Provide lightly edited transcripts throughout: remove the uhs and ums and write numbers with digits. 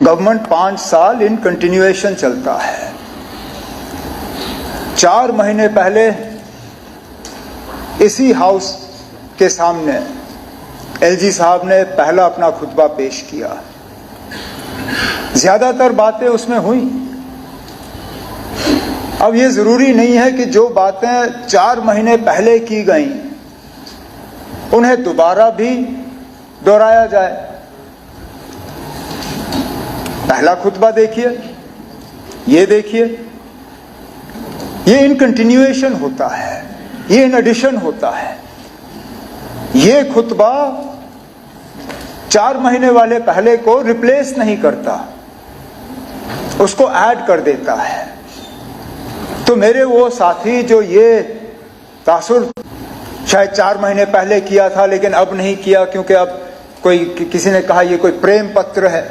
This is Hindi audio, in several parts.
गवर्नमेंट 5 साल इन कंटिन्यूएशन चलता है। 4 महीने पहले इसी हाउस के सामने एलजी साहब ने पहला अपना खुतबा पेश किया। ज्यादातर बातें उसमें हुई। अब ये जरूरी नहीं है कि जो बातें 4 महीने पहले की गई उन्हें दोबारा भी दोहराया जाए। पहला खुतबा देखिए, ये देखिए, ये इन कंटिन्यूएशन होता है, ये इन एडिशन होता है। ये खुतबा 4 महीने वाले पहले को रिप्लेस नहीं करता, उसको ऐड कर देता है। तो मेरे वो साथी जो ये तासुर शायद 4 महीने पहले किया था लेकिन अब नहीं किया क्योंकि अब किसी ने कहा ये कोई प्रेम पत्र है।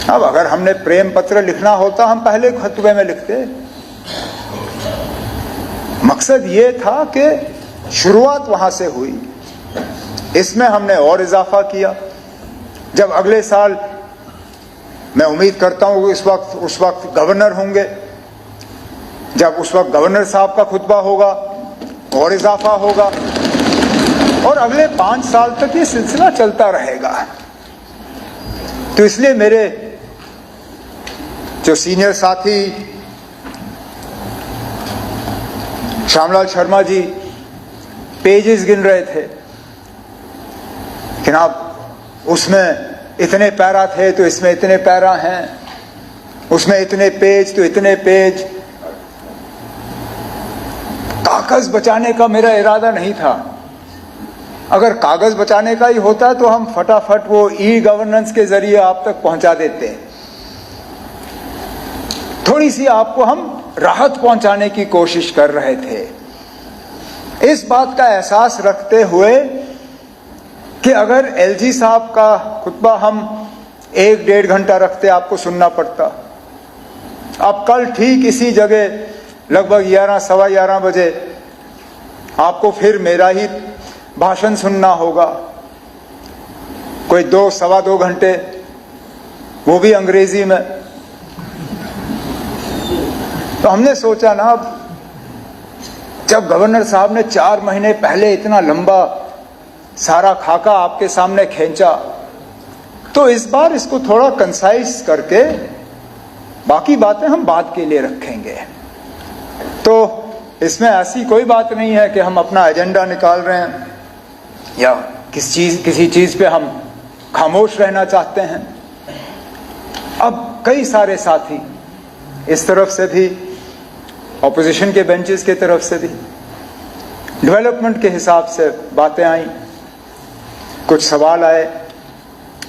अब अगर हमने प्रेम पत्र लिखना होता हम पहले खुतबे में लिखते। मकसद ये था कि शुरुआत वहां से हुई, इसमें हमने और इजाफा किया। जब अगले साल मैं उम्मीद करता हूं उस वक्त गवर्नर होंगे, जब उस वक्त गवर्नर साहब का खुतबा होगा और इजाफा होगा और अगले 5 साल तक ये सिलसिला चलता रहेगा। तो इसलिए मेरे जो सीनियर साथी श्यामलाल शर्मा जी पेजेस गिन रहे थे, लेकिन आप उसमें इतने पैरा थे तो इसमें इतने पैरा हैं, उसमें इतने पेज तो इतने पेज। कागज बचाने का मेरा इरादा नहीं था। अगर कागज बचाने का ही होता तो हम फटाफट वो ई गवर्नेंस के जरिए आप तक पहुंचा देते। थोड़ी सी आपको हम राहत पहुंचाने की कोशिश कर रहे थे, इस बात का एहसास रखते हुए कि अगर एलजी साहब का खुतबा हम 1-1.5 घंटा रखते आपको सुनना पड़ता। अब कल ठीक इसी जगह लगभग 11-11:15 बजे आपको फिर मेरा ही भाषण सुनना होगा, कोई 2-2.25 घंटे, वो भी अंग्रेजी में। तो हमने सोचा ना, अब जब गवर्नर साहब ने 4 महीने पहले इतना लंबा सारा खाका आपके सामने खींचा तो इस बार इसको थोड़ा कंसाइज करके बाकी बातें हम बाद के लिए रखेंगे। तो इसमें ऐसी कोई बात नहीं है कि हम अपना एजेंडा निकाल रहे हैं या किसी चीज पे हम खामोश रहना चाहते हैं। अब कई सारे साथी इस तरफ से भी, ऑपोजिशन के बेंचेस की तरफ से भी डेवलपमेंट के हिसाब से बातें आई, कुछ सवाल आए,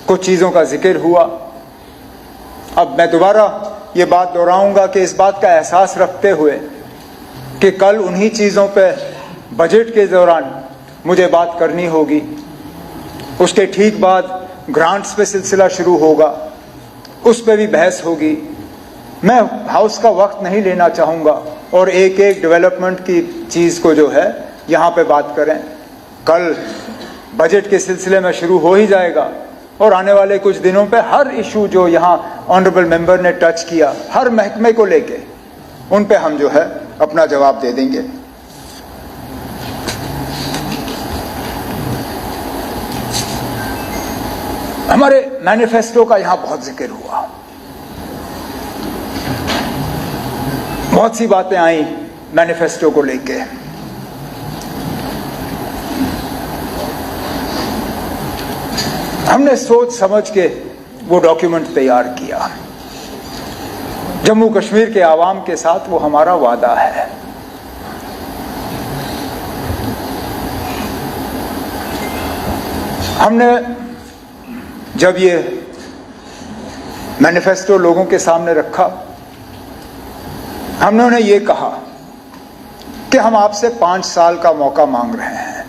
कुछ चीजों का जिक्र हुआ। अब मैं दोबारा ये बात दोहराऊंगा कि इस बात का एहसास रखते हुए कि कल उन्हीं चीजों पे बजट के दौरान मुझे बात करनी होगी, उसके ठीक बाद ग्रांट्स पे सिलसिला शुरू होगा, उस पे भी बहस होगी। मैं हाउस का वक्त नहीं लेना चाहूँगा और एक एक डेवलपमेंट की चीज़ को जो है यहाँ पे बात करें। कल बजट के सिलसिले में शुरू हो ही जाएगा और आने वाले कुछ दिनों पे हर इशू जो यहाँ ऑनरेबल मेंबर ने टच किया, हर महकमे को लेके, उन पे हम जो है अपना जवाब दे देंगे। हमारे मैनिफेस्टो का यहाँ बहुत जिक्र हुआ, बहुत सी बातें आई मैनिफेस्टो को लेके। हमने सोच समझ के वो डॉक्यूमेंट तैयार किया। जम्मू कश्मीर के आवाम के साथ वो हमारा वादा है। हमने जब ये मैनिफेस्टो लोगों के सामने रखा, हमने उन्हें ये कहा कि हम आपसे 5 साल का मौका मांग रहे हैं।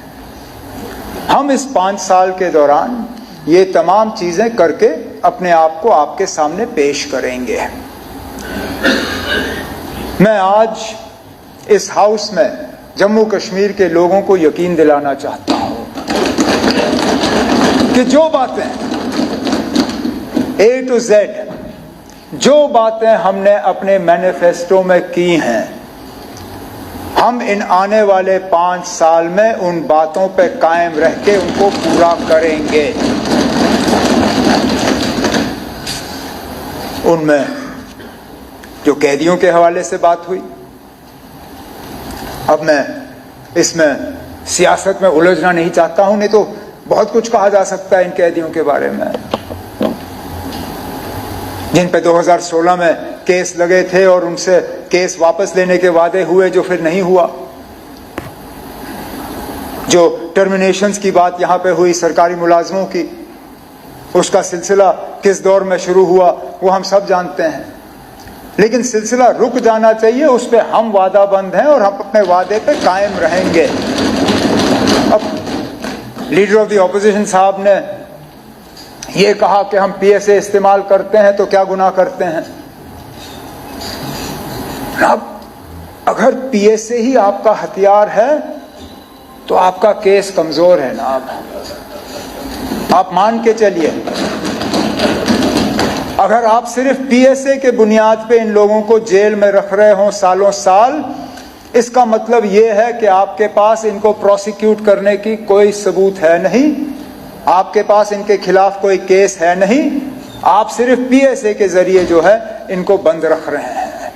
हम इस 5 साल के दौरान ये तमाम चीजें करके अपने आप को आपके सामने पेश करेंगे। मैं आज इस हाउस में जम्मू कश्मीर के लोगों को यकीन दिलाना चाहता हूं कि जो बातें A to Z जो बातें हमने अपने मैनिफेस्टो में की हैं, हम इन आने वाले 5 साल में उन बातों पे कायम रह के उनको पूरा करेंगे। उनमें जो कैदियों के हवाले से बात हुई, अब मैं इसमें सियासत में उलझना नहीं चाहता हूं, नहीं तो बहुत कुछ कहा जा सकता है इन कैदियों के बारे में, जिन पे 2016 में केस लगे थे और उनसे केस वापस लेने के वादे हुए जो फिर नहीं हुआ। जो टर्मिनेशंस की बात यहां पे हुई सरकारी मुलाजमों की, उसका सिलसिला किस दौर में शुरू हुआ वो हम सब जानते हैं, लेकिन सिलसिला रुक जाना चाहिए, उस पे हम वादाबंद हैं और हम अपने वादे पे कायम रहेंगे। अब लीडर ऑफ द ऑपोजिशन साहब ने ये कहा कि हम पीएसए इस्तेमाल करते हैं तो क्या गुनाह करते हैं। अब अगर पीएसए ही आपका हथियार है तो आपका केस कमजोर है ना। आप मान के चलिए, अगर आप सिर्फ पीएसए के बुनियाद पे इन लोगों को जेल में रख रहे हो सालों साल, इसका मतलब यह है कि आपके पास इनको प्रोसिक्यूट करने की कोई सबूत है नहीं, आपके पास इनके खिलाफ कोई केस है नहीं, आप सिर्फ पीएसए के जरिए जो है इनको बंद रख रहे हैं।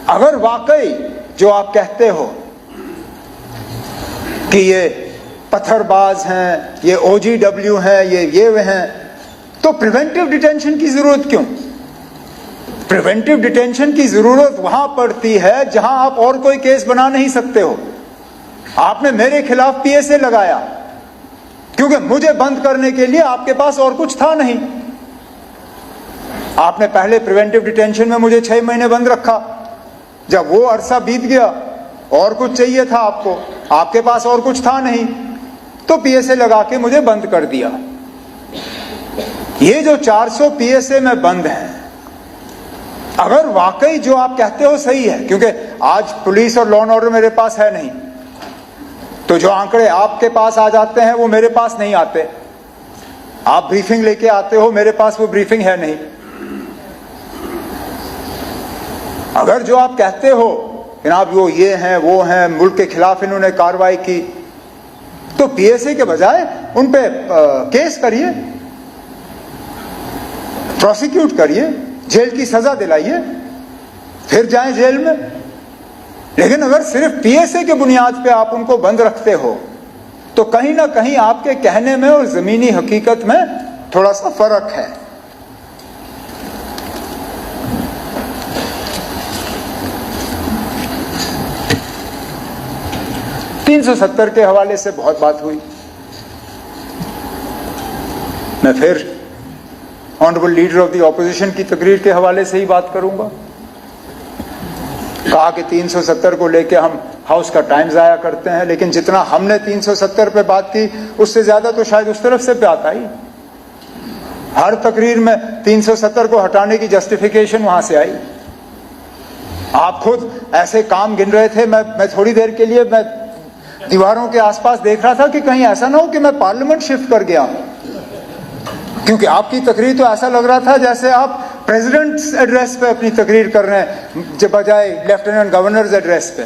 अगर वाकई जो आप कहते हो कि ये पत्थरबाज हैं, ये ओजीडब्ल्यू हैं, ये वे हैं, तो प्रिवेंटिव डिटेंशन की जरूरत क्यों? प्रिवेंटिव डिटेंशन की जरूरत वहां पड़ती है जहां आप और कोई केस बना नहीं सकते हो। आपने मेरे खिलाफ पीएसए लगाया क्योंकि मुझे बंद करने के लिए आपके पास और कुछ था नहीं। आपने पहले प्रिवेंटिव डिटेंशन में मुझे 6 महीने बंद रखा, जब वो अरसा बीत गया और कुछ चाहिए था आपको, आपके पास और कुछ था नहीं, तो पीएसए लगा के मुझे बंद कर दिया। ये जो 400 पीएसए में बंद हैं, अगर वाकई जो आप कहते हो सही है, क्योंकि आज पुलिस और लॉ एंड ऑर्डर मेरे पास है नहीं, तो जो आंकड़े आपके पास आ जाते हैं वो मेरे पास नहीं आते। आप ब्रीफिंग लेके आते हो, मेरे पास वो ब्रीफिंग है नहीं। अगर जो आप कहते हो जनाब वो ये हैं वो हैं, मुल्क के खिलाफ इन्होंने कार्रवाई की, तो पीएसए के बजाय उन पे केस करिए, प्रोसिक्यूट करिए, जेल की सजा दिलाइए, फिर जाएं जेल में। लेकिन अगर सिर्फ पीएसए के बुनियाद पे आप उनको बंद रखते हो तो कहीं ना कहीं आपके कहने में और जमीनी हकीकत में थोड़ा सा फर्क है। $370 के हवाले से बहुत बात हुई। मैं फिर honourable leader of the opposition की तकरीर के हवाले से ही बात करूंगा। कहा कि 370 को लेके हम हाउस का टाइम जाया करते हैं, लेकिन जितना हमने 370 पे बात की उससे ज्यादा तो शायद उस तरफ से बात आई। हर तकरीर में 370 को हटाने की जस्टिफिकेशन वहां से आई। आप खुद ऐसे काम गिन रहे थे, मैं थोड़ी देर के लिए मैं दीवारों के आसपास देख रहा था कि कहीं ऐसा ना हो कि मैं पार्लियामेंट शिफ्ट कर गया, क्योंकि आपकी तकरीर तो ऐसा लग रहा था जैसे आप प्रेसिडेंट्स एड्रेस पे अपनी तकरीर कर रहे हैं जब बजाय लेफ्टिनेंट गवर्नर्स एड्रेस पे।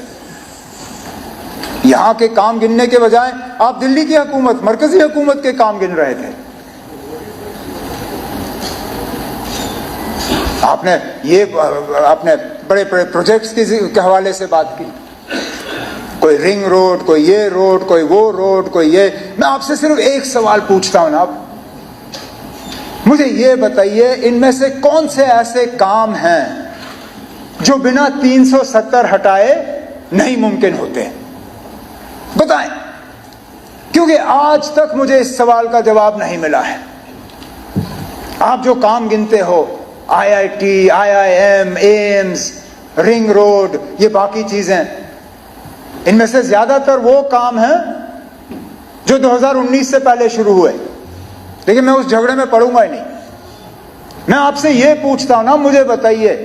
यहां के काम गिनने के बजाय आप दिल्ली की हुकूमत, मरकजी हुकूमत के काम गिन रहे थे। आपने बड़े बड़े प्रोजेक्ट्स के हवाले से बात की, कोई रिंग रोड, कोई ये रोड, कोई वो रोड, कोई ये। मैं आपसे सिर्फ एक सवाल पूछता हूं ना, आप मुझे ये बताइए, इनमें से कौन से ऐसे काम हैं जो बिना 370 हटाए नहीं मुमकिन होते? बताएं, क्योंकि आज तक मुझे इस सवाल का जवाब नहीं मिला है। आप जो काम गिनते हो, IIT, IIM, AIIMS, ring road, ये बाकी चीजें, इनमें से ज्यादातर वो काम हैं जो 2019 से पहले शुरू हुए। लेकिन मैं उस झगड़े में पड़ूंगा ही नहीं। मैं आपसे यह पूछता हूं ना, मुझे बताइए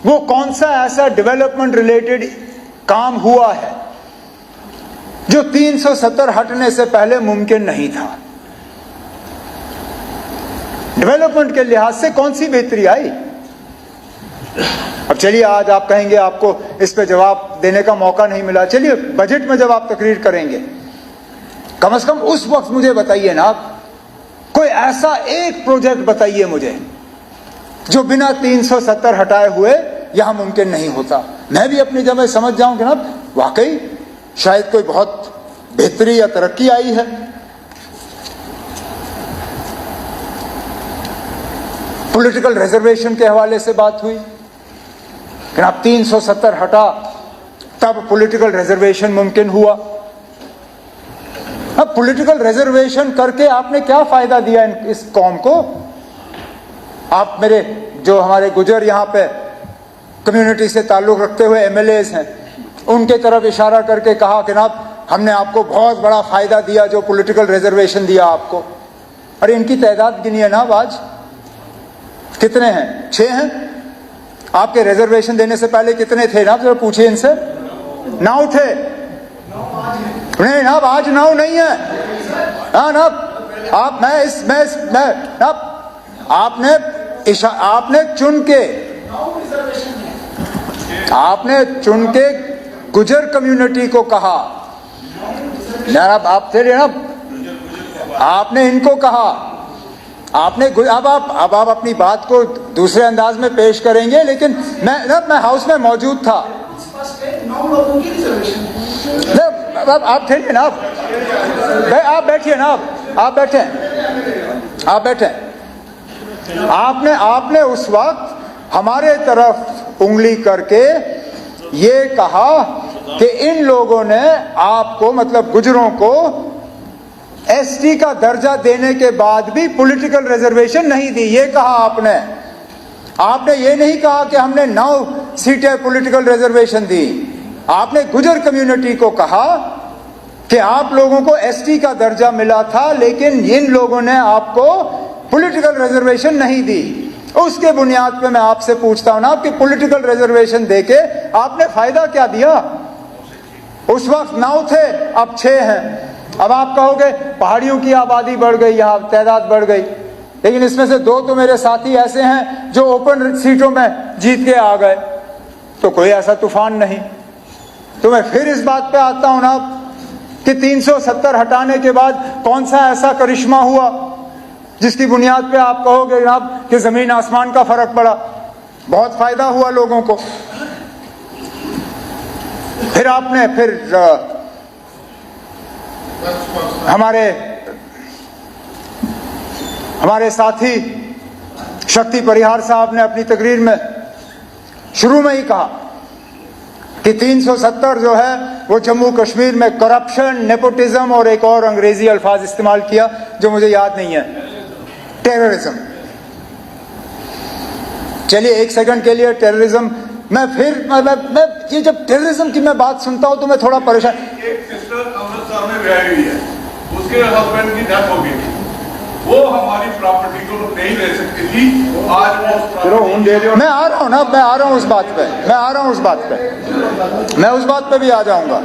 वो कौन सा ऐसा डेवलपमेंट रिलेटेड काम हुआ है जो 370 हटने से पहले मुमकिन नहीं था? डेवलपमेंट के लिहाज से कौन सी बेहतरी आई? अब चलिए, आज आप कहेंगे आपको इस पे जवाब देने का मौका नहीं मिला, चलिए बजट में जब आप तकरीर करेंगे, कम से कम उस वक्त मुझे बताइए ना, कोई ऐसा एक प्रोजेक्ट बताइए मुझे जो बिना 370 हटाए हुए यहां मुमकिन नहीं होता। मैं भी अपनी जगह समझ जाऊं कि ना वाकई शायद कोई बहुत बेहतरी या तरक्की आई है। पॉलिटिकल रिजर्वेशन के हवाले से बात हुई कि आप 370 हटा तब पॉलिटिकल रिजर्वेशन मुमकिन हुआ। अब पॉलिटिकल रिजर्वेशन करके आपने क्या फायदा दिया इस कौम को? आप मेरे जो हमारे गुजर यहां पे कम्युनिटी से ताल्लुक रखते हुए एमएलएस हैं, उनके तरफ इशारा करके कहा कि ना हमने आपको बहुत बड़ा फायदा दिया जो पॉलिटिकल रिजर्वेशन दिया आपको। अरे इनकी तादाद गिनिए ना, आज कितने हैं? 6 हैं। आपके रिजर्वेशन देने से पहले कितने थे ना, जरा पूछिए इनसे। 9 थे। नहीं ना, आज 9 नहीं है ना। आप मैं आपने चुन के गुजर कम्युनिटी को कहा जनाब, आप थे ना, आपने इनको कहा, आपने अब आप अपनी बात को दूसरे अंदाज में पेश करेंगे, लेकिन मैं हाउस में मौजूद था। आप थे ना, आप बैठिए ना, आप बैठे। आपने उस वक्त हमारे तरफ उंगली करके ये कहा कि इन लोगों ने आपको, मतलब गुजरों को, एसटी का दर्जा देने के बाद भी पॉलिटिकल रिजर्वेशन नहीं दी। ये कहा आपने ये नहीं कहा कि हमने 9 सीटें पॉलिटिकल रिजर्वेशन दी। आपने गुजर कम्युनिटी को कहा कि आप लोगों को एसटी का दर्जा मिला था, लेकिन इन लोगों ने आपको पॉलिटिकल रिजर्वेशन नहीं दी। उसके बुनियाद पे मैं आपसे पूछता हूं ना, आपकी पॉलिटिकल रिजर्वेशन देके आपने फायदा क्या दिया? उस वक्त 9 थे, अब 6 हैं। अब आप कहोगे पहाड़ियों की आबादी बढ़ गई, यहां तादाद बढ़ गई, लेकिन इसमें से 2 तो मेरे साथी ऐसे हैं जो ओपन सीटों में जीत के आ गए, तो कोई ऐसा तूफान नहीं। तो मैं फिर इस बात पे आता हूं ना कि 370 हटाने के बाद कौन सा ऐसा करिश्मा हुआ जिसकी बुनियाद पे आप कहोगे जनाब कि जमीन आसमान का फर्क पड़ा, बहुत फायदा हुआ लोगों को। फिर आपने हमारे साथी शक्ति परिहार साहब ने अपनी तकरीर में शुरू में ही कहा कि 370 जो है वो जम्मू कश्मीर में करप्शन, नेपोटिज्म और एक और अंग्रेजी अल्फाज इस्तेमाल किया जो मुझे याद नहीं है, टेररिज्म। चलिए एक सेकंड के लिए टेररिज्म, मैं ये जब टेररिज्म की मैं बात सुनता हूं तो मैं थोड़ा परेशान। एक सिस्टर अमृतसर में ब्याही हुई है, उसके हस्बैंड की डेथ हो गई थी, वो हमारी प्रॉपर्टी को नहीं ले सकती थी। आज वो मैं आ रहा हूं ना, मैं आ रहा हूं उस बात पे, मैं उस बात पे भी आ जाऊंगा,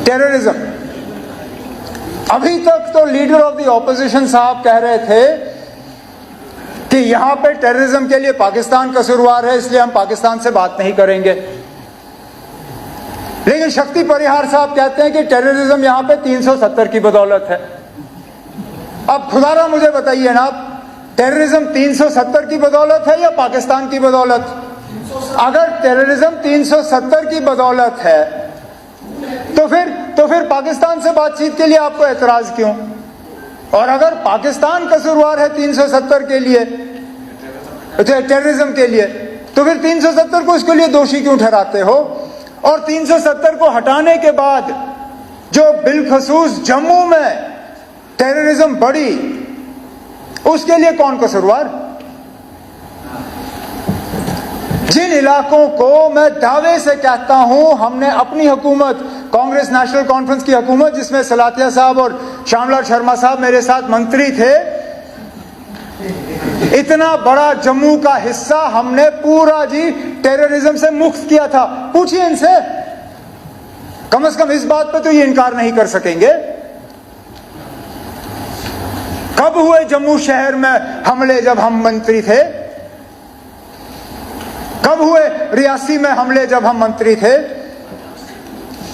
टेररिज्म। अभी तक तो लीडर ऑफ द ऑपोजिशन साहब कह रहे थे कि यहां पे टेररिज्म के लिए पाकिस्तान कसूरवार है, इसलिए हम पाकिस्तान से बात नहीं करेंगे। लेकिन शक्ति परिहार साहब कहते हैं कि टेररिज्म यहां पे 370 की बदौलत है। अब खुदारा मुझे बताइए ना, टेररिज्म 370 की बदौलत है या पाकिस्तान की बदौलत? अगर टेररिज्म 370 की बदौलत है तो फिर पाकिस्तान से बातचीत के लिए आपको एतराज क्यों? और अगर पाकिस्तान कसूरवार है 370 के लिए, टेररिज्म के लिए, तो फिर 370 को इसके लिए दोषी क्यों ठहराते हो? और 370 को हटाने के बाद जो बिलखसूस जम्मू में टेररिज्म बढ़ी, उसके लिए कौन कसूरवार? जिन इलाकों को मैं दावे से कहता हूं हमने अपनी हुकूमत, कांग्रेस नेशनल कॉन्फ्रेंस की हुकूमत जिसमें सलातिया साहब और श्यामलाल शर्मा साहब मेरे साथ मंत्री थे, इतना बड़ा जम्मू का हिस्सा हमने पूरा जी टेररिज्म से मुक्त किया था। पूछिए इनसे, कम से कम इस बात पे तो ये इनकार नहीं कर सकेंगे। कब हुए जम्मू शहर में हमले जब हम मंत्री थे? कब हुए रियासी में हमले जब हम मंत्री थे?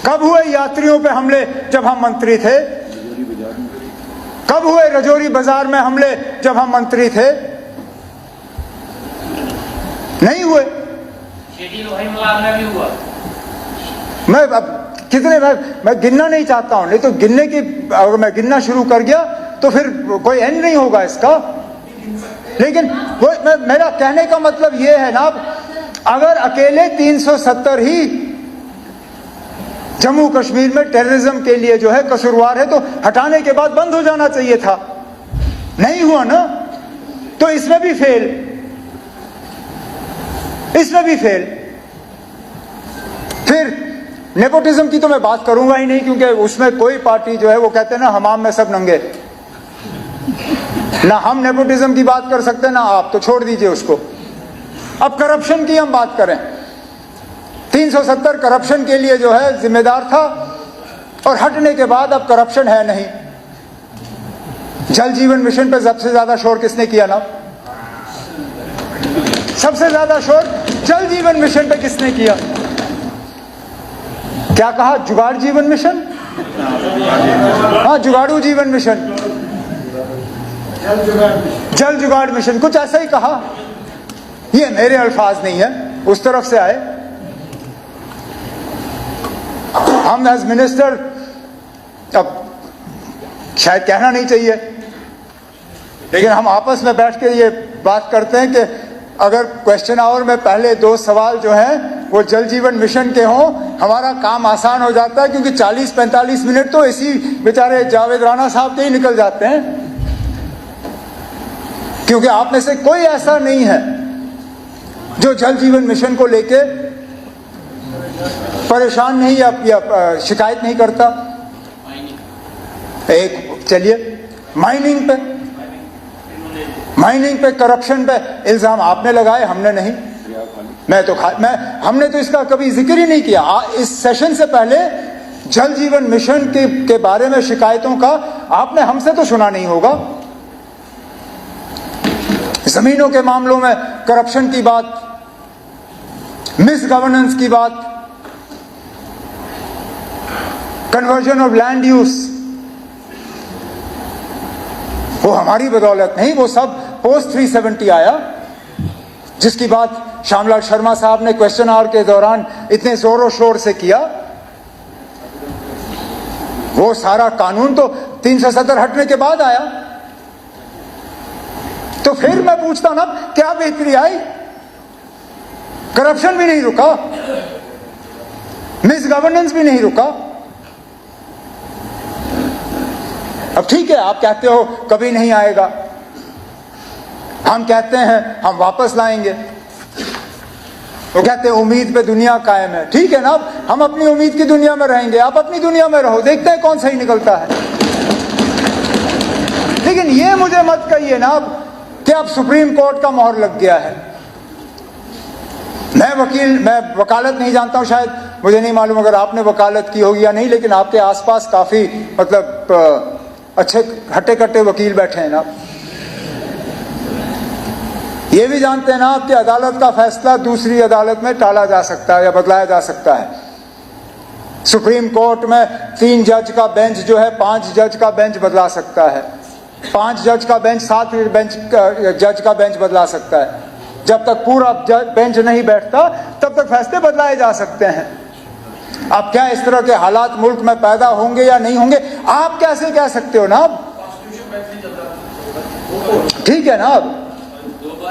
कब हुए यात्रियों पे हमले जब हम मंत्री थे? कब हुए रजौरी बाजार में हमले जब हम मंत्री थे? नहीं हुए। भी हुआ। मैं अब कितने मैं गिनना नहीं चाहता हूं, नहीं तो गिनने की अगर मैं गिनना शुरू कर गया तो फिर कोई एंड नहीं होगा इसका। लेकिन वो मेरा कहने का मतलब ये है ना, अगर अकेले 370 ही जम्मू कश्मीर में टेररिज्म के लिए जो है कसूरवार है तो हटाने के बाद बंद हो जाना चाहिए था। नहीं हुआ ना, तो इसमें भी फेल, इसमें भी फेल। फिर नेपोटिज्म की तो मैं बात करूंगा ही नहीं, क्योंकि उसमें कोई पार्टी जो है वो कहते हैं ना हमाम में सब नंगे, ना हम नेपोटिज्म की बात कर सकते ना आप, तो छोड़ दीजिए उसको। अब करप्शन की हम बात करें, 370 करप्शन के लिए जो है जिम्मेदार था और हटने के बाद अब करप्शन है नहीं। जल जीवन मिशन पे सबसे ज्यादा शोर किसने किया ना? सबसे ज्यादा शोर जल जीवन मिशन पे किसने किया? क्या कहा? जुगाड़ जीवन मिशन? हाँ, जुगाड़ू जीवन मिशन, जल जुगाड़ मिशन, कुछ ऐसा ही कहा। ये मेरे अल्फाज नहीं है, उस तरफ से आए। हम एज मिनिस्टर, अब शायद कहना नहीं चाहिए, लेकिन हम आपस में बैठ के ये बात करते हैं कि अगर क्वेश्चन आवर में पहले 2 सवाल जो हैं वो जल जीवन मिशन के हों, हमारा काम आसान हो जाता है, क्योंकि 40-45 मिनट तो इसी बेचारे जावेद राणा साहब के ही निकल जाते हैं। क्योंकि आप में से कोई ऐसा नहीं है जो जल जीवन मिशन को लेके परेशान नहीं या शिकायत नहीं करता। एक चलिए, माइनिंग पे करप्शन पे इल्जाम आपने लगाए, हमने नहीं। हमने तो इसका कभी जिक्र ही नहीं किया। इस सेशन से पहले जल जीवन मिशन के बारे में शिकायतों का आपने हमसे तो सुना नहीं होगा। जमीनों के मामलों में करप्शन की बात, मिस गवर्नेंस की बात, कन्वर्जन ऑफ लैंड यूज, वो हमारी बदौलत नहीं, वो सब पोस्ट 370 आया, जिसकी बात श्यामलाल शर्मा साहब ने क्वेश्चन आवर के दौरान इतने जोरों शोर से किया। वो सारा कानून तो 370 हटने के बाद आया। तो फिर मैं पूछता ना, क्या बेहतरी आई? करप्शन भी नहीं रुका, मिस गवर्नेंस भी नहीं रुका। अब ठीक है, आप कहते हो कभी नहीं आएगा, हम कहते हैं हम वापस लाएंगे। वो कहते हैं उम्मीद पे दुनिया कायम है। ठीक है ना, हम अपनी उम्मीद की दुनिया में रहेंगे, आप अपनी दुनिया में रहो, देखते हैं कौन सही निकलता है। लेकिन ये मुझे मत कहिए ना कि अब सुप्रीम कोर्ट का मोहर लग गया है। मैं वकालत नहीं जानता हूं, शायद मुझे नहीं मालूम अगर आपने वकालत की होगी या नहीं, लेकिन आपके आसपास काफी मतलब अच्छे हट्टे कट्टे वकील बैठे हैं ना। ये भी जानते हैं ना आप कि अदालत का फैसला दूसरी अदालत में टाला जा सकता है या बदलाया जा सकता है। सुप्रीम कोर्ट में 3 जज का बेंच जो है 5 जज का बेंच बदला सकता है, 5 जज का बेंच 7 जज का बेंच बदला सकता है। जब तक पूरा बेंच नहीं बैठता तब तक फैसले बदलाए जा सकते हैं। अब क्या इस तरह के हालात मुल्क में पैदा होंगे या नहीं होंगे, आप कैसे कह सकते हो ना? ठीक है ना, अब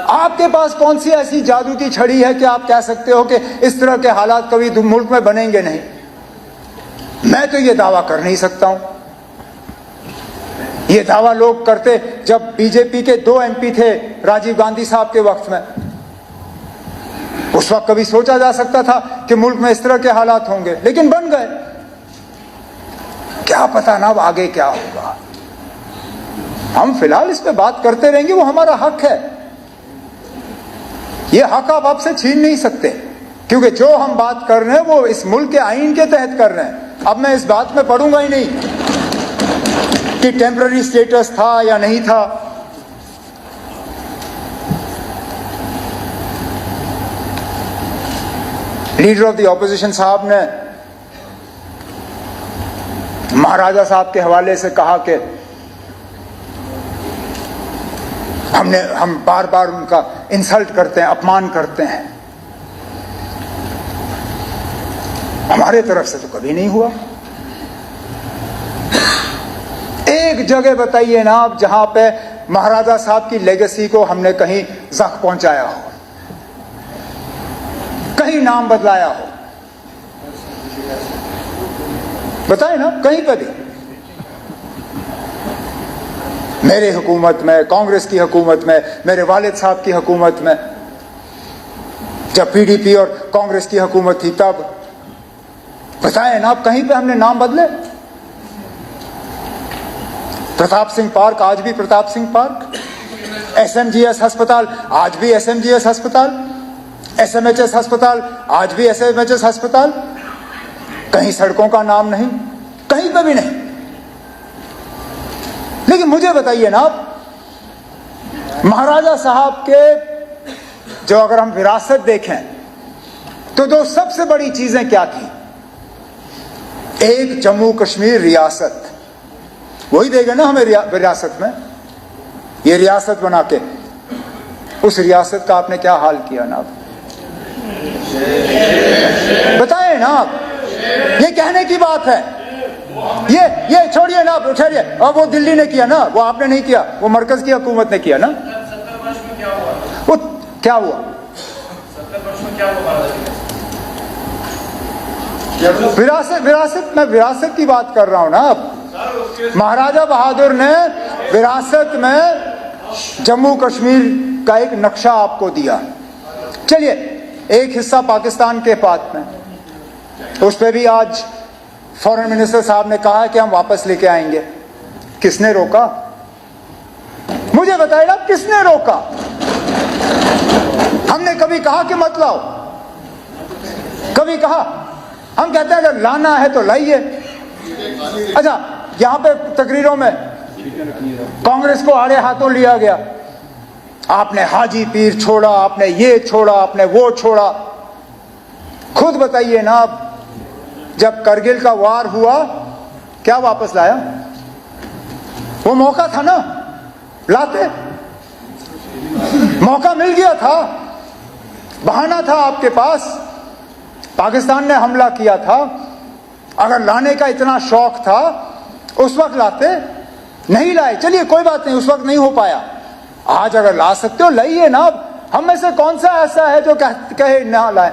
आपके पास कौन सी ऐसी जादू की छड़ी है कि आप कह सकते हो कि इस तरह के हालात कभी मुल्क में बनेंगे नहीं? मैं तो ये दावा कर नहीं सकता हूं। ये दावा लोग करते जब बीजेपी के 2 एमपी थे राजीव गांधी साहब के वक्त में, उस वक्त कभी सोचा जा सकता था कि मुल्क में इस तरह के हालात होंगे, लेकिन बन गए। क्या पता ना अब आगे क्या होगा। हम फिलहाल इस पे बात करते रहेंगे, वो हमारा हक है। ये हक आप आपसे छीन नहीं सकते, क्योंकि जो हम बात कर रहे हैं वो इस मुल्क के आईन के तहत कर रहे हैं। अब मैं इस बात में पढ़ूंगा ही नहीं कि टेम्पररी स्टेटस था या नहीं था। लीडर ऑफ द ऑपोजिशन साहब ने महाराजा साहब के हवाले से कहा कि हम बार बार उनका इंसल्ट करते हैं, अपमान करते हैं। हमारे तरफ से तो कभी नहीं हुआ। एक जगह बताइए ना आप जहां पे महाराजा साहब की लेगेसी को हमने कहीं जख्म पहुंचाया हो, कहीं नाम बदलाया हो, बताए ना कहीं पर भी। मेरे हुकूमत में, कांग्रेस की हुकूमत में, मेरे वालिद साहब की हुकूमत में, जब पीडीपी और कांग्रेस की हुकूमत थी तब, बताए ना आप कहीं पे हमने नाम बदले? प्रताप सिंह पार्क आज भी प्रताप सिंह पार्क, एसएमजीएस अस्पताल आज भी एसएमजीएस अस्पताल, एसएमएचएस अस्पताल आज भी एसएमएचएस अस्पताल। कहीं सड़कों का नाम नहीं, कहीं पे भी नहीं। लेकिन मुझे बताइए ना आप, महाराजा साहब के जो अगर हम विरासत देखें तो दो सबसे बड़ी चीजें क्या थी? एक जम्मू कश्मीर रियासत, वही देगा ना हमें विरासत में, ये रियासत बना के। उस रियासत का आपने क्या हाल किया ना आप बताए ना आप। ये कहने की बात है, ये छोड़िए ना, छोड़िए। अब वो दिल्ली ने किया ना, वो आपने नहीं किया, वो मरकज की हुकूमत ने किया ना। 70 वर्ष में क्या हुआ? वो क्या हुआ? 70 वर्ष में क्या हुआ? विरासत मैं विरासत की बात कर रहा हूं ना। अब महाराजा बहादुर ने विरासत में जम्मू कश्मीर का एक नक्शा आपको दिया। चलिए, एक हिस्सा पाकिस्तान के पास में, उस पर भी आज फॉरेन मिनिस्टर साहब ने कहा है कि हम वापस लेके आएंगे। किसने रोका? मुझे बताइए ना, किसने रोका? हमने कभी कहा कि मत लाओ? कभी कहा? हम कहते हैं अगर लाना है तो लाइए। अच्छा, यहां पे तकरीरों में कांग्रेस को आड़े हाथों लिया गया। आपने हाजी पीर छोड़ा, आपने ये छोड़ा, आपने वो छोड़ा। खुद बताइए ना, जब करगिल का वार हुआ क्या वापस लाया? वो मौका था ना, लाते। मौका मिल गया था, बहाना था आपके पास। पाकिस्तान ने हमला किया था, अगर लाने का इतना शौक था उस वक्त लाते। नहीं लाए, चलिए कोई बात नहीं, उस वक्त नहीं हो पाया। आज अगर ला सकते हो लाइए ना। हम में से कौन सा ऐसा है जो कहे ना लाए?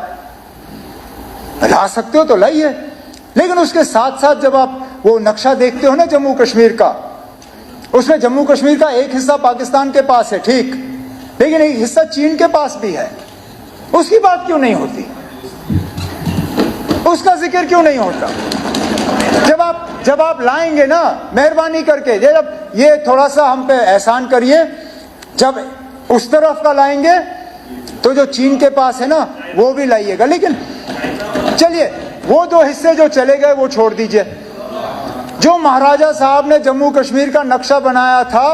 ला सकते हो तो लाइए। लेकिन उसके साथ साथ जब आप वो नक्शा देखते हो ना जम्मू कश्मीर का, उसमें जम्मू कश्मीर का एक हिस्सा पाकिस्तान के पास है, ठीक, लेकिन एक हिस्सा चीन के पास भी है। उसकी बात क्यों नहीं होती? उसका जिक्र क्यों नहीं होता? जब आप लाएंगे ना, मेहरबानी करके जब ये थोड़ा सा हम पे एहसान करिए, जब उस तरफ का लाएंगे तो जो चीन के पास है ना वो भी लाइएगा। लेकिन चलिए, वो दो हिस्से जो चले गए वो छोड़ दीजिए। जो महाराजा साहब ने जम्मू कश्मीर का नक्शा बनाया था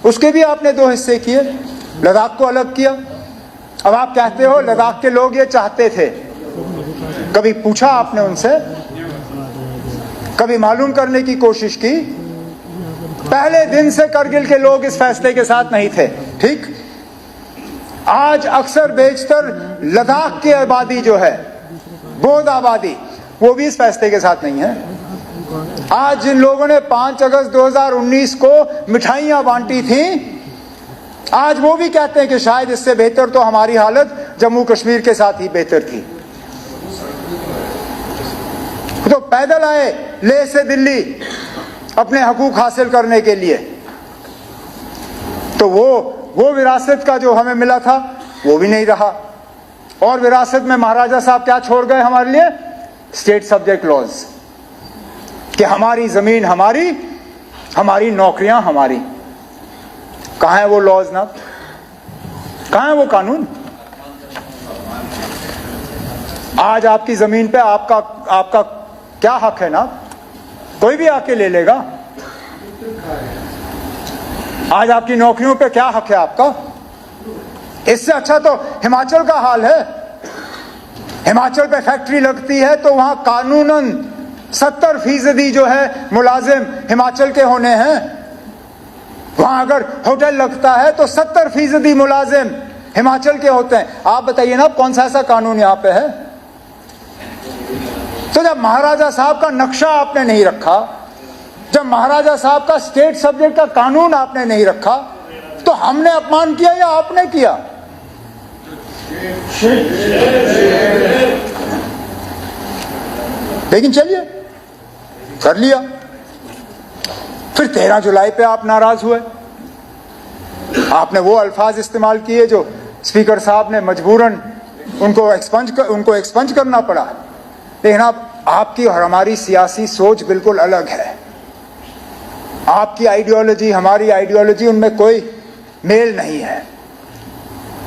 उसके भी आपने दो हिस्से किए, लद्दाख को अलग किया। अब आप कहते हो लद्दाख के लोग ये चाहते थे। कभी पूछा आपने उनसे? कभी मालूम करने की कोशिश की? पहले दिन से करगिल के लोग इस फैसले के साथ नहीं थे, ठीक। आज अक्सर बेशतर लद्दाख की आबादी जो है, बौद्ध आबादी, वो भी इस फैसले के साथ नहीं है। आज जिन लोगों ने 5 अगस्त 2019 को मिठाइयां बांटी थी, आज वो भी कहते हैं कि शायद इससे बेहतर तो हमारी हालत जम्मू कश्मीर के साथ ही बेहतर थी। तो पैदल आए लेह से दिल्ली अपने हकूक हासिल करने के लिए। तो वो विरासत का जो हमें मिला था वो भी नहीं रहा। और विरासत में महाराजा साहब क्या छोड़ गए हमारे लिए? स्टेट सब्जेक्ट लॉज, कि हमारी जमीन हमारी, हमारी नौकरियां हमारी। कहां है वो लॉज ना? कहां है वो कानून? आज आपकी जमीन पे आपका क्या हक है ना, कोई भी आके ले लेगा। आज आपकी नौकरियों पे क्या हक है आपका? इससे अच्छा तो हिमाचल का हाल है। हिमाचल पे फैक्ट्री लगती है तो वहां कानूनन 70% जो है मुलाजिम हिमाचल के होने हैं। वहां अगर होटल लगता है तो 70% मुलाजिम हिमाचल के होते हैं। आप बताइए ना कौन सा ऐसा कानून यहां पे है? तो जब महाराजा साहब का नक्शा आपने नहीं रखा, जब महाराजा साहब का स्टेट सब्जेक्ट का कानून आपने नहीं रखा, तो हमने अपमान किया या आपने किया? लेकिन चलिए कर लिया। फिर 13 जुलाई पे आप नाराज हुए, आपने वो अल्फाज इस्तेमाल किए जो स्पीकर साहब ने मजबूरन उनको एक्सपंज करना पड़ा। लेकिन अब आपकी और हमारी सियासी सोच बिल्कुल अलग है। आपकी आइडियोलॉजी हमारी आइडियोलॉजी उनमें कोई मेल नहीं है।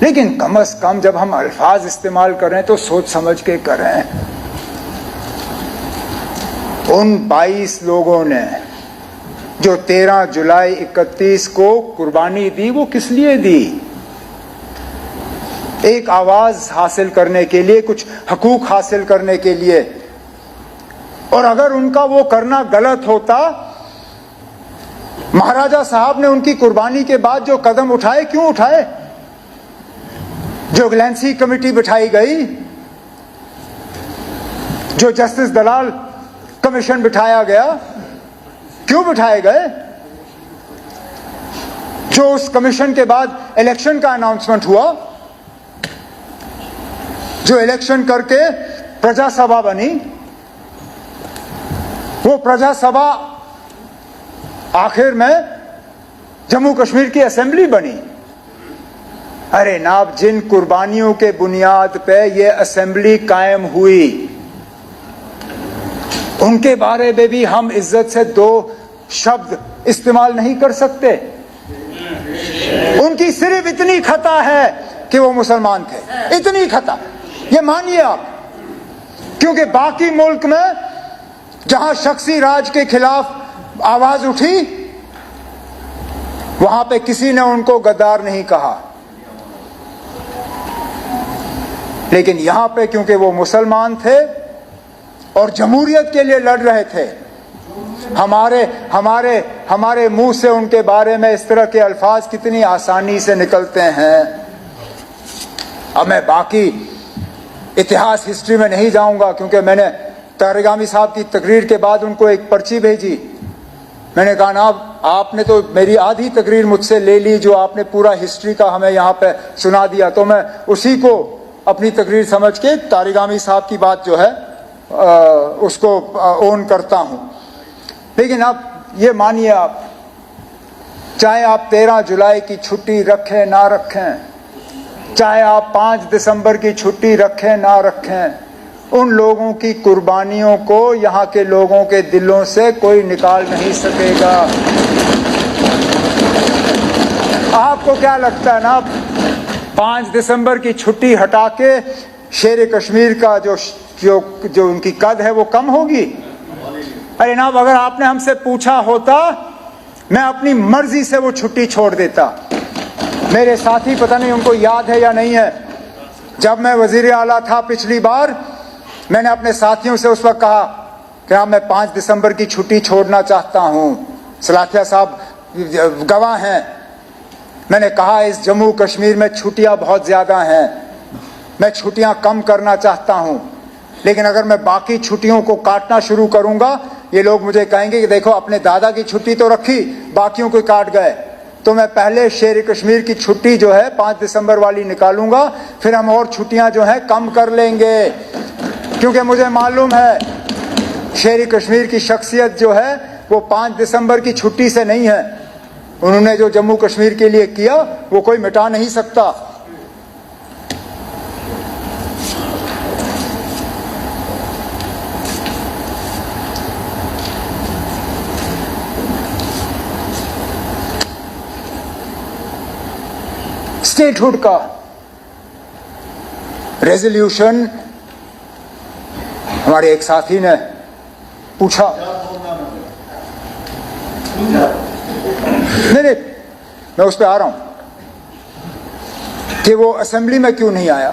लेकिन कम से कम जब हम अल्फाज इस्तेमाल करें तो सोच समझ के करें। उन 22 लोगों ने जो 13 जुलाई 31 को कुर्बानी दी, वो किस लिए दी? एक आवाज हासिल करने के लिए, कुछ हकूक हासिल करने के लिए। और अगर उनका वो करना गलत होता, महाराजा साहब ने उनकी कुर्बानी के बाद जो कदम उठाए, क्यों उठाए? जो ग्लैंसी कमेटी बिठाई गई, जो जस्टिस दलाल कमीशन बिठाया गया, क्यों बिठाए गए? जो उस कमीशन के बाद इलेक्शन का अनाउंसमेंट हुआ, जो इलेक्शन करके प्रजा सभा बनी, वो प्रजा सभा आखिर में जम्मू कश्मीर की असेंबली बनी। अरे नाब, जिन कुर्बानियों के बुनियाद पे ये असेंबली कायम हुई, उनके बारे में भी हम इज्जत से 2 शब्द इस्तेमाल नहीं कर सकते। उनकी सिर्फ इतनी खता है कि वो मुसलमान थे, इतनी खता, ये मानिए आप। क्योंकि बाकी मुल्क में जहां शख्सी राज के खिलाफ आवाज उठी, वहां पे किसी ने उनको गद्दार नहीं कहा। लेकिन यहां पे क्योंकि वो मुसलमान थे और जमहूरियत के लिए लड़ रहे थे, हमारे मुंह से उनके बारे में इस तरह के अल्फाज कितनी आसानी से निकलते हैं। अब मैं बाकी इतिहास हिस्ट्री में नहीं जाऊंगा, क्योंकि मैंने तारिगामी साहब की तकरीर के बाद उनको एक पर्ची भेजी। मैंने कहा ना, आपने तो मेरी आधी तकरीर मुझसे ले ली, जो आपने पूरा हिस्ट्री का हमें यहाँ पे सुना दिया, तो मैं उसी को अपनी तकरीर समझ के तारिगामी साहब की बात जो है उसको ओन करता हूं। लेकिन अब ये मानिए आप, चाहे आप 13 जुलाई की छुट्टी रखें ना रखें, चाहे आप 5 दिसंबर की छुट्टी रखें ना रखें, उन लोगों की कुर्बानियों को यहाँ के लोगों के दिलों से कोई निकाल नहीं सकेगा। आपको क्या लगता है ना, 5 दिसंबर की छुट्टी हटा के शेर कश्मीर का जो उनकी कद है वो कम होगी? अरे ना, अगर आपने हमसे पूछा होता, मैं अपनी मर्जी से वो छुट्टी छोड़ देता। मेरे साथी, पता नहीं उनको याद है या नहीं है, जब मैं वजीर आला था पिछली बार, मैंने अपने साथियों से उस वक्त कहा कि हाँ, मैं 5 दिसंबर की छुट्टी छोड़ना चाहता हूं। सलाथिया साहब गवाह हैं। मैंने कहा इस जम्मू कश्मीर में छुट्टियां बहुत ज्यादा हैं, मैं छुट्टियां कम करना चाहता हूं। लेकिन अगर मैं बाकी छुट्टियों को काटना शुरू करूंगा, ये लोग मुझे कहेंगे कि देखो, अपने दादा की छुट्टी तो रखी, बाकियों को काट गए। तो मैं पहले शेर कश्मीर की छुट्टी जो है 5 दिसंबर वाली निकालूंगा, फिर हम और छुट्टियां जो है कम कर लेंगे। क्योंकि मुझे मालूम है शेर कश्मीर की शख्सियत जो है वो 5 दिसंबर की छुट्टी से नहीं है। उन्होंने जो जम्मू कश्मीर के लिए किया वो कोई मिटा नहीं सकता। स्टेटहुड का रेजोल्यूशन हमारे एक साथी ने पूछा, नहीं, मैं उस पर आ रहा हूं कि वो असेंबली में क्यों नहीं आया,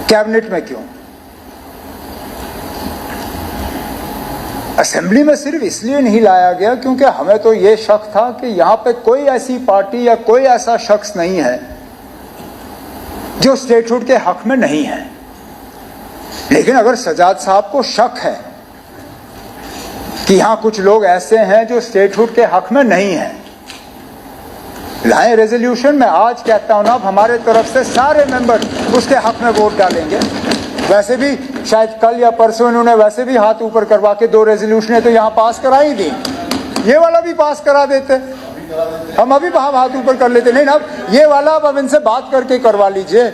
कैबिनेट में क्यों। असेंबली में सिर्फ इसलिए नहीं लाया गया क्योंकि हमें तो ये शक था कि यहां पे कोई ऐसी पार्टी या कोई ऐसा शख्स नहीं है जो स्टेटहुड के हक में नहीं है। लेकिन अगर सजाद साहब को शक है कि यहां कुछ लोग ऐसे हैं जो स्टेटहुड के हक में नहीं है, लाएं रेजोल्यूशन। में आज कहता हूं ना, अब हमारे तरफ से सारे मेंबर उसके हक में वोट डालेंगे। वैसे भी शायद कल या परसों इन्होंने वैसे भी हाथ ऊपर करवा के 2 रेजोल्यूशन तो यहां पास करा ही दी, ये वाला भी पास करा देते, हम अभी हाथ ऊपर कर लेते। नहीं ना, ये वाला अब इनसे बात करके करवा लीजिए,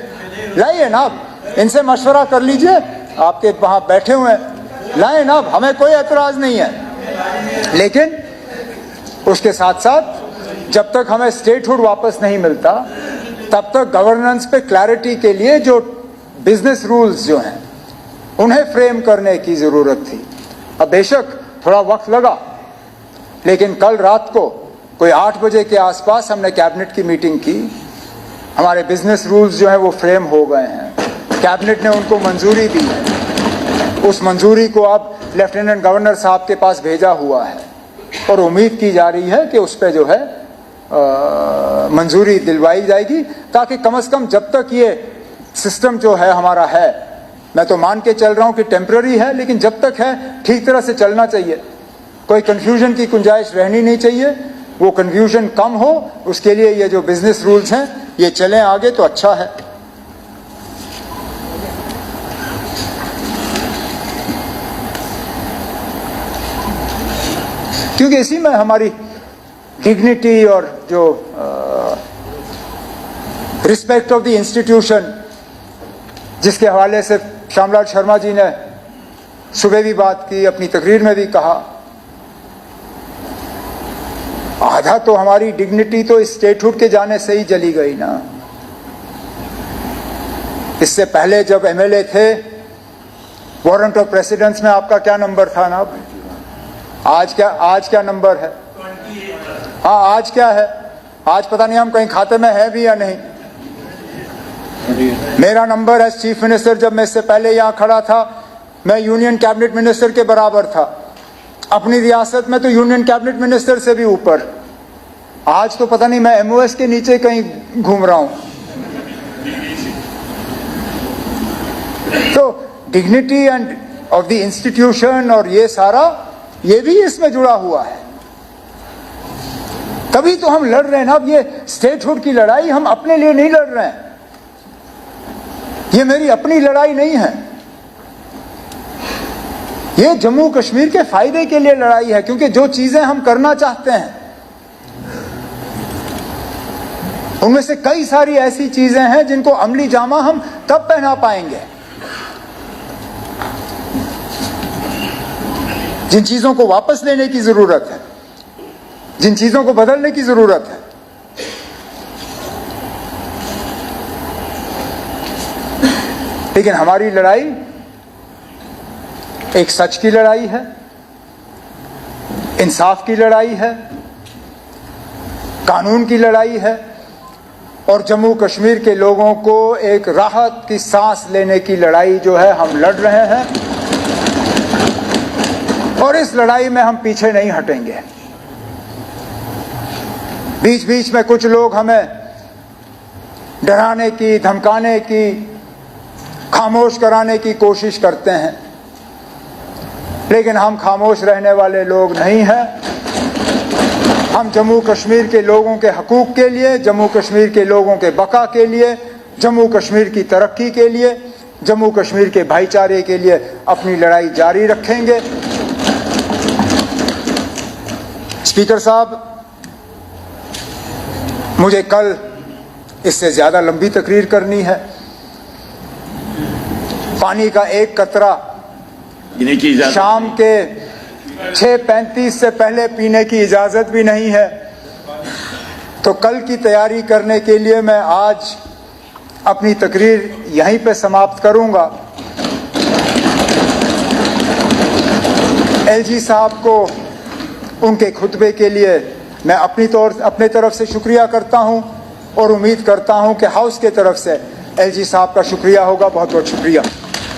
लाइए ना, इनसे मशवरा कर लीजिए, आपके वहां बैठे हुए हैं, लाए ना, हमें कोई एतराज नहीं है। लेकिन उसके साथ साथ जब तक हमें स्टेटहुड वापस नहीं मिलता तब तक गवर्नेंस पे क्लैरिटी के लिए जो बिजनेस रूल्स जो हैं उन्हें फ्रेम करने की जरूरत थी। अब बेशक थोड़ा वक्त लगा, लेकिन कल रात को कोई 8 बजे के आसपास हमने कैबिनेट की मीटिंग की, हमारे बिजनेस रूल्स जो हैं वो फ्रेम हो गए हैं, कैबिनेट ने उनको मंजूरी दी है। उस मंजूरी को अब लेफ्टिनेंट गवर्नर साहब के पास भेजा हुआ है और उम्मीद की जा रही है कि उस पर जो है मंजूरी दिलवाई जाएगी, ताकि कम से कम जब तक ये सिस्टम जो है हमारा है, मैं तो मान के चल रहा हूं कि टेम्पररी है, लेकिन जब तक है ठीक तरह से चलना चाहिए, कोई कंफ्यूजन की गुंजाइश रहनी नहीं चाहिए। वो कंफ्यूजन कम हो, उसके लिए ये जो बिजनेस रूल्स हैं ये चलें आगे तो अच्छा है। क्योंकि इसी में हमारी डिग्निटी और जो रिस्पेक्ट ऑफ द इंस्टीट्यूशन, जिसके हवाले से श्यामलाल शर्मा जी ने सुबह भी बात की, अपनी तकरीर में भी कहा, आधा तो हमारी डिग्निटी तो इस स्टेटहुड के जाने से ही चली गई ना। इससे पहले जब एमएलए थे, वारंट ऑफ प्रेसिडेंस में आपका क्या नंबर था ना? आज क्या नंबर है? हाँ, आज क्या है? आज पता नहीं हम कहीं खाते में है भी या नहीं। मेरा नंबर एज चीफ मिनिस्टर, जब मैं इससे पहले यहां खड़ा था, मैं यूनियन कैबिनेट मिनिस्टर के बराबर था। अपनी रियासत में तो यूनियन कैबिनेट मिनिस्टर से भी ऊपर। आज तो पता नहीं मैं एमओएस के नीचे कहीं घूम रहा हूं। तो dignity end of the institution और ये सारा, ये भी इसमें जुड़ा हुआ है। तभी तो हम लड़ रहे हैं ना। अब ये स्टेटहुड की लड़ाई हम अपने लिए नहीं लड़ रहे हैं, ये मेरी अपनी लड़ाई नहीं है, ये जम्मू कश्मीर के फायदे के लिए लड़ाई है। क्योंकि जो चीजें हम करना चाहते हैं उनमें से कई सारी ऐसी चीजें हैं जिनको अमली जामा हम तब पहना पाएंगे, जिन चीजों को वापस लेने की जरूरत है, जिन चीजों को बदलने की जरूरत है। लेकिन हमारी लड़ाई एक सच की लड़ाई है, इंसाफ की लड़ाई है, कानून की लड़ाई है, और जम्मू कश्मीर के लोगों को एक राहत की सांस लेने की लड़ाई जो है हम लड़ रहे हैं। और इस लड़ाई में हम पीछे नहीं हटेंगे। बीच बीच में कुछ लोग हमें डराने की, धमकाने की, खामोश कराने की कोशिश करते हैं, लेकिन हम खामोश रहने वाले लोग नहीं हैं। हम जम्मू कश्मीर के लोगों के हकूक के लिए, जम्मू कश्मीर के लोगों के बका के लिए, जम्मू कश्मीर की तरक्की के लिए, जम्मू कश्मीर के भाईचारे के लिए अपनी लड़ाई जारी रखेंगे। स्पीकर साहब, मुझे कल इससे ज्यादा लंबी तकरीर करनी है। पानी का एक कतरा शाम के 6:35 से पहले पीने की इजाजत भी नहीं है। तो कल की तैयारी करने के लिए मैं आज अपनी तकरीर यहीं पे समाप्त करूंगा। एलजी साहब को उनके खुतबे के लिए मैं अपने तरफ से शुक्रिया करता हूं और उम्मीद करता हूं कि हाउस के तरफ से एलजी साहब का शुक्रिया होगा। बहुत बहुत शुक्रिया।